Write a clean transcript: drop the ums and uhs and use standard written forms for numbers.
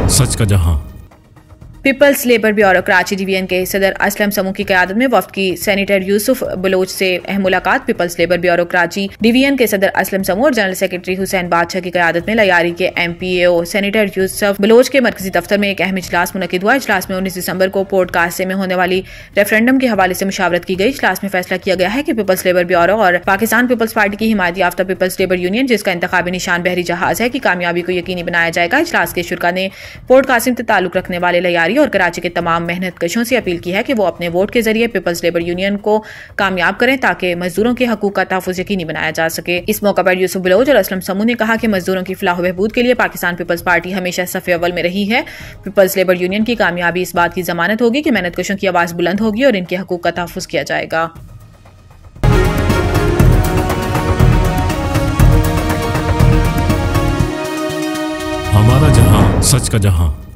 सच का जहां। People's labour bureau Karachi division के सदर असलम समूह की क़यादत में वफ्द की सेनेटर यूसुफ बलोच से अहम मुलाकात। People's labour bureau Karachi division के सदर असलम समूह और जनरल सेक्रेटरी हुसैन बादशाह की क़यादत में लयारी के MPAO सेनेटर यूसुफ बलोच के मरकजी दफ्तर में एक अहम इजलास मुनक़िद हुआ। इजलास में 19 दिसंबर को पोर्ट कासे में होने वाली रेफरेंडम के हवाले से मुशावरत की गई। इजलास में फैसला किया गया है कि पीपल्स लेबर ब्यूरो और पाकिस्तान पीपल्स पार्टी की हिमायत याफ्ता पीपल्स लेबर यूनियन, जिसका इंतखाबी निशान बहरी जहाज है, की कामयाबी को यकीनी बनाया जाएगा। इजलास के शुरा ने पोर्ट कासिम से ताल्लुक रखने वाले लयारी और कराची के तमाम मेहनत कशों से अपील की है कि वो अपने वोट के जरिए पीपल्स लेबर यूनियन को कामयाब करें ताकि मजदूरों के हकूक का तहफ़्फ़ुज़ यकीनी बनाया जा सके। इस मौका पर यूसुफ बलोच और असलम समूह ने कहा कि मजदूरों की फलाह बहबूद के लिए पाकिस्तान पीपल्स पार्टी हमेशा सफ़े अव्वल में रही है। पीपल्स लेबर यूनियन की कामयाबी इस बात की जमानत होगी कि मेहनत कशों की आवाज़ बुलंद होगी और इनके हकूक का तहफ़्फ़ुज़ किया जाएगा। हमारा जहां, सच का जहां।